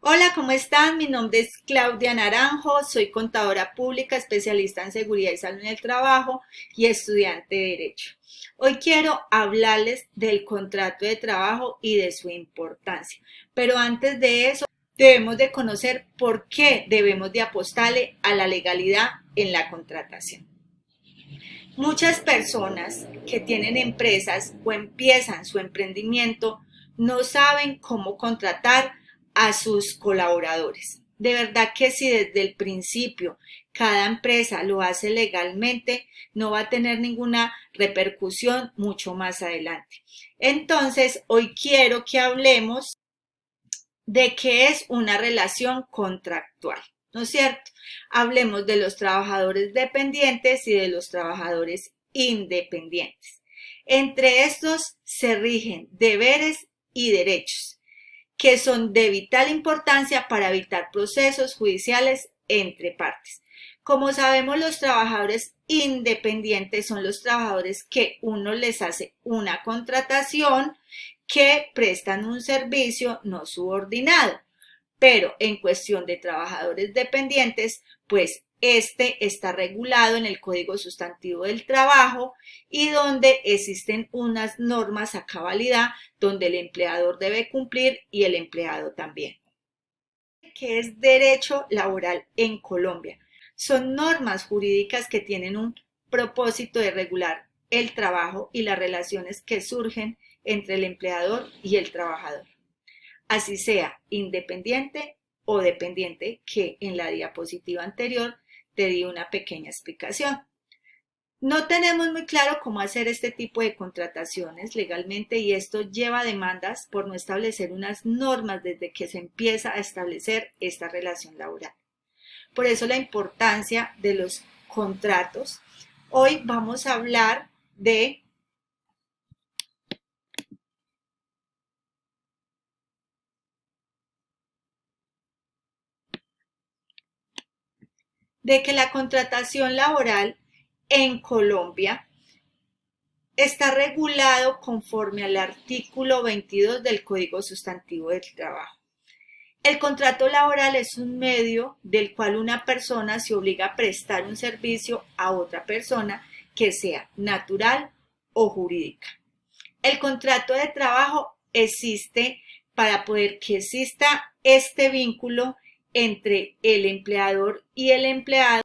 Hola, ¿cómo están? Mi nombre es Claudia Naranjo, soy contadora pública, especialista en seguridad y salud en el trabajo y estudiante de Derecho. Hoy quiero hablarles del contrato de trabajo y de su importancia, pero antes de eso debemos de conocer por qué debemos de apostarle a la legalidad en la contratación. Muchas personas que tienen empresas o empiezan su emprendimiento no saben cómo contratar a sus colaboradores. De verdad que si desde el principio cada empresa lo hace legalmente, no va a tener ninguna repercusión mucho más adelante. Entonces, hoy quiero que hablemos de qué es una relación contractual, ¿no es cierto? Hablemos de los trabajadores dependientes y de los trabajadores independientes. Entre estos se rigen deberes y derechos, que son de vital importancia para evitar procesos judiciales entre partes. Como sabemos, los trabajadores independientes son los trabajadores que uno les hace una contratación que prestan un servicio no subordinado. Pero en cuestión de trabajadores dependientes, pues este está regulado en el Código Sustantivo del Trabajo y donde existen unas normas a cabalidad donde el empleador debe cumplir y el empleado también. ¿Qué es derecho laboral en Colombia? Son normas jurídicas que tienen un propósito de regular el trabajo y las relaciones que surgen entre el empleador y el trabajador, así sea independiente o dependiente, que en la diapositiva anterior te di una pequeña explicación. No tenemos muy claro cómo hacer este tipo de contrataciones legalmente y esto lleva a demandas por no establecer unas normas desde que se empieza a establecer esta relación laboral. Por eso la importancia de los contratos. Hoy vamos a hablar de que la contratación laboral en Colombia está regulado conforme al artículo 22 del Código Sustantivo del Trabajo. El contrato laboral es un medio del cual una persona se obliga a prestar un servicio a otra persona que sea natural o jurídica. El contrato de trabajo existe para poder que exista este vínculo entre el empleador y el empleado.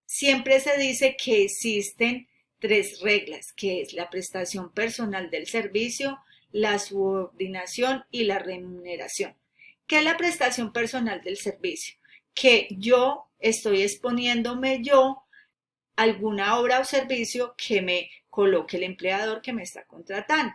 Siempre se dice que existen tres reglas, que es la prestación personal del servicio, la subordinación y la remuneración. ¿Qué es la prestación personal del servicio? Que yo estoy exponiéndome yo a alguna obra o servicio que me coloque el empleador que me está contratando.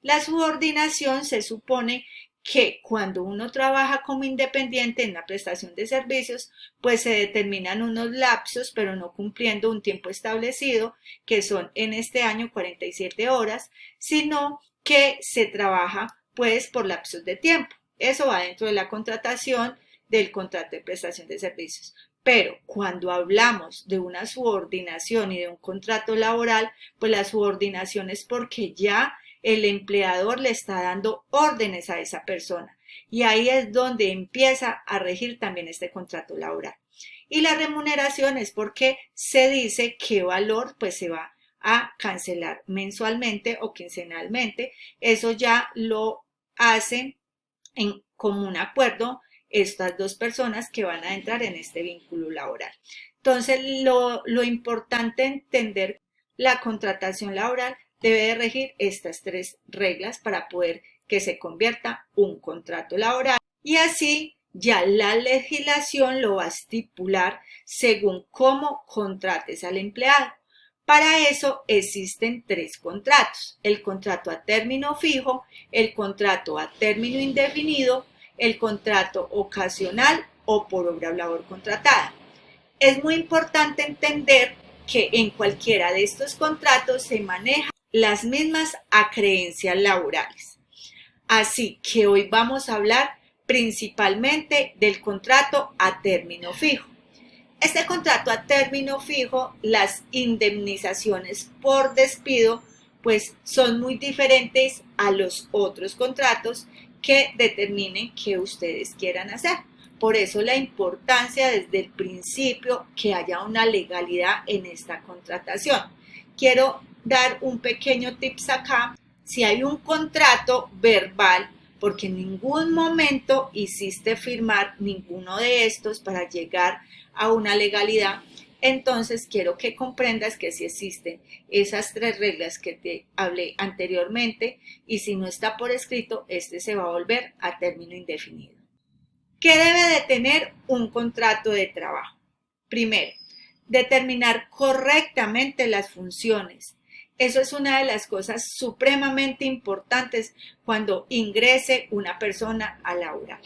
La subordinación se supone que cuando uno trabaja como independiente en la prestación de servicios, pues se determinan unos lapsos, pero no cumpliendo un tiempo establecido, que son en este año 47 horas, sino que se trabaja pues por lapsos de tiempo. Eso va dentro de la contratación del contrato de prestación de servicios. Pero cuando hablamos de una subordinación y de un contrato laboral, pues la subordinación es porque ya el empleador le está dando órdenes a esa persona. Y ahí es donde empieza a regir también este contrato laboral. Y la remuneración es porque se dice qué valor pues se va a cancelar mensualmente o quincenalmente. Eso ya lo hacen en común acuerdo estas dos personas que van a entrar en este vínculo laboral. Entonces, lo importante es entender la contratación laboral debe de regir estas tres reglas para poder que se convierta un contrato laboral y así ya la legislación lo va a estipular según cómo contrates al empleado. Para eso existen tres contratos: el contrato a término fijo, el contrato a término indefinido, el contrato ocasional o por obra o labor contratada. Es muy importante entender que en cualquiera de estos contratos se manejan las mismas acreencias laborales. Así que hoy vamos a hablar principalmente del contrato a término fijo. Este contrato a término fijo, las indemnizaciones por despido, pues son muy diferentes a los otros contratos que determinen qué ustedes quieran hacer. Por eso la importancia desde el principio que haya una legalidad en esta contratación. Quiero dar un pequeño tips acá. Si hay un contrato verbal, porque en ningún momento hiciste firmar ninguno de estos para llegar a una legalidad, entonces quiero que comprendas que si existen esas 3 reglas que te hablé anteriormente y si no está por escrito, este se va a volver a término indefinido. ¿Qué debe de tener un contrato de trabajo? Primero, determinar correctamente las funciones. Eso es una de las cosas supremamente importantes cuando ingrese una persona a laborar.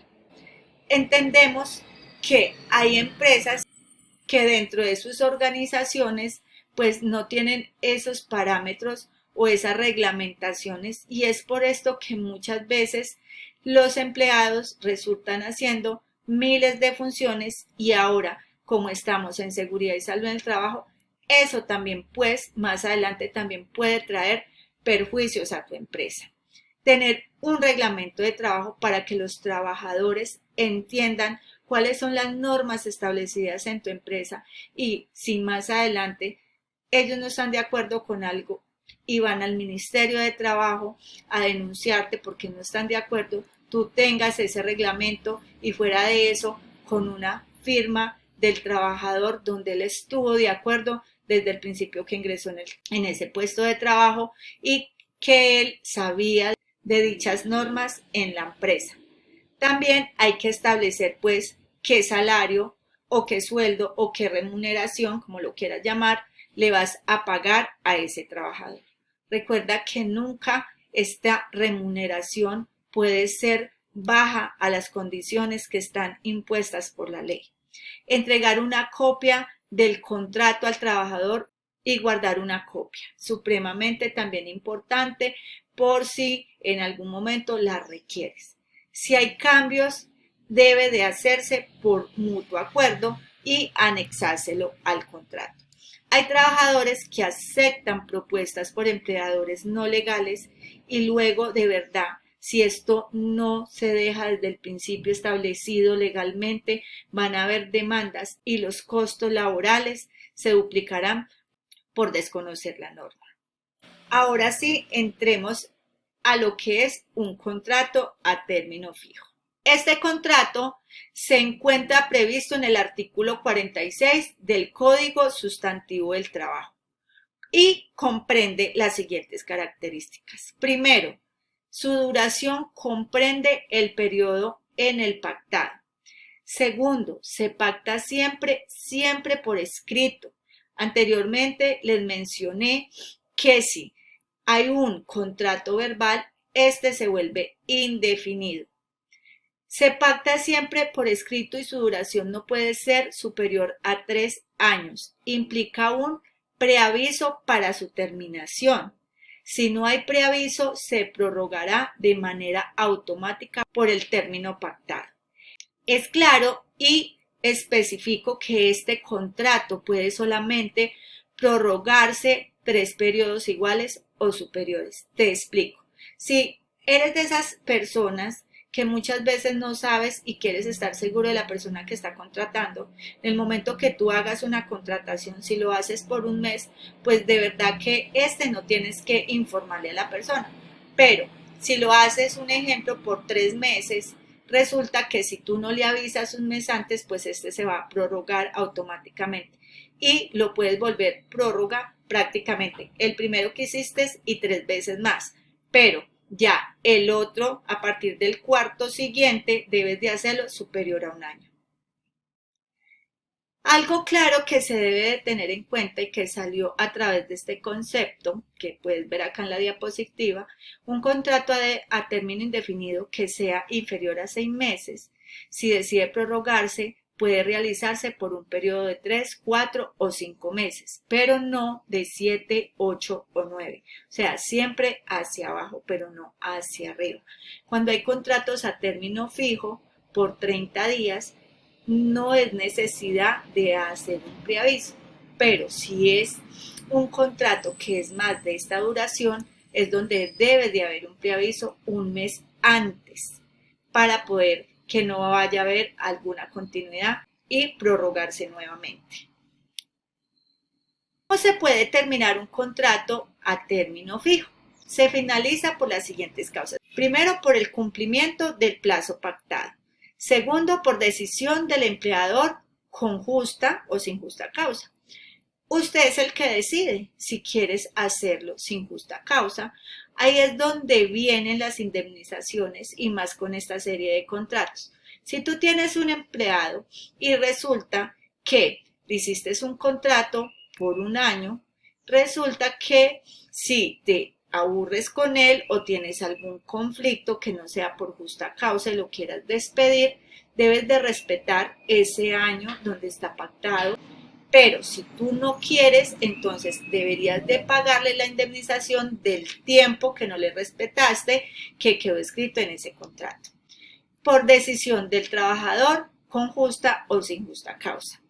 Entendemos que hay empresas que dentro de sus organizaciones pues no tienen esos parámetros o esas reglamentaciones y es por esto que muchas veces los empleados resultan haciendo miles de funciones y ahora como estamos en seguridad y salud en el trabajo, eso también pues más adelante también puede traer perjuicios a tu empresa. Tener un reglamento de trabajo para que los trabajadores entiendan cuáles son las normas establecidas en tu empresa y si más adelante ellos no están de acuerdo con algo y van al Ministerio de Trabajo a denunciarte porque no están de acuerdo, tú tengas ese reglamento y fuera de eso con una firma del trabajador donde él estuvo de acuerdo desde el principio que ingresó en ese puesto de trabajo y que él sabía de dichas normas en la empresa. También hay que establecer pues qué salario o qué sueldo o qué remuneración, como lo quieras llamar, le vas a pagar a ese trabajador. Recuerda que nunca esta remuneración puede ser baja a las condiciones que están impuestas por la ley. Entregar una copia del contrato al trabajador y guardar una copia. Supremamente también importante por si en algún momento la requieres. Si hay cambios, debe de hacerse por mutuo acuerdo y anexárselo al contrato. Hay trabajadores que aceptan propuestas por empleadores no legales y luego de verdad, si esto no se deja desde el principio establecido legalmente, van a haber demandas y los costos laborales se duplicarán por desconocer la norma. Ahora sí, entremos a lo que es un contrato a término fijo. Este contrato se encuentra previsto en el artículo 46 del Código Sustantivo del Trabajo y comprende las siguientes características. Primero, su duración comprende el periodo en el pactado. Segundo, se pacta siempre por escrito. Anteriormente les mencioné que si hay un contrato verbal, este se vuelve indefinido. Se pacta siempre por escrito y su duración no puede ser superior a 3 años. Implica un preaviso para su terminación. Si no hay preaviso, se prorrogará de manera automática por el término pactado. Es claro y especifico que este contrato puede solamente prorrogarse 3 periodos iguales o superiores. Te explico. Si eres de esas personas que muchas veces no sabes y quieres estar seguro de la persona que está contratando, en el momento que tú hagas una contratación, si lo haces por un mes, pues de verdad que no tienes que informarle a la persona. Pero si lo haces, un ejemplo, por 3 meses, resulta que si tú no le avisas un mes antes, pues se va a prorrogar automáticamente y lo puedes volver prórroga prácticamente el primero que hiciste y 3 veces más, pero ya el otro a partir del cuarto siguiente debes de hacerlo superior a un año. Algo claro que se debe de tener en cuenta y que salió a través de este concepto, que puedes ver acá en la diapositiva, un contrato a término indefinido que sea inferior a 6 meses, si decide prorrogarse, puede realizarse por un periodo de 3, 4 o 5 meses, pero no de 7, 8 o 9. O sea, siempre hacia abajo, pero no hacia arriba. Cuando hay contratos a término fijo por 30 días, no es necesidad de hacer un preaviso, pero si es un contrato que es más de esta duración, es donde debe de haber un preaviso un mes antes. para poder que no vaya a haber alguna continuidad y prorrogarse nuevamente. ¿Cómo se puede terminar un contrato a término fijo? Se finaliza por las siguientes causas. Primero, por el cumplimiento del plazo pactado. Segundo, por decisión del empleador con justa o sin justa causa. Usted es el que decide si quieres hacerlo sin justa causa. Ahí es donde vienen las indemnizaciones y más con esta serie de contratos. Si tú tienes un empleado y resulta que hiciste un contrato por un año, resulta que si te aburres con él o tienes algún conflicto que no sea por justa causa y lo quieras despedir, debes de respetar ese año donde está pactado. Pero si tú no quieres, entonces deberías de pagarle la indemnización del tiempo que no le respetaste, que quedó escrito en ese contrato, por decisión del trabajador, con justa o sin justa causa.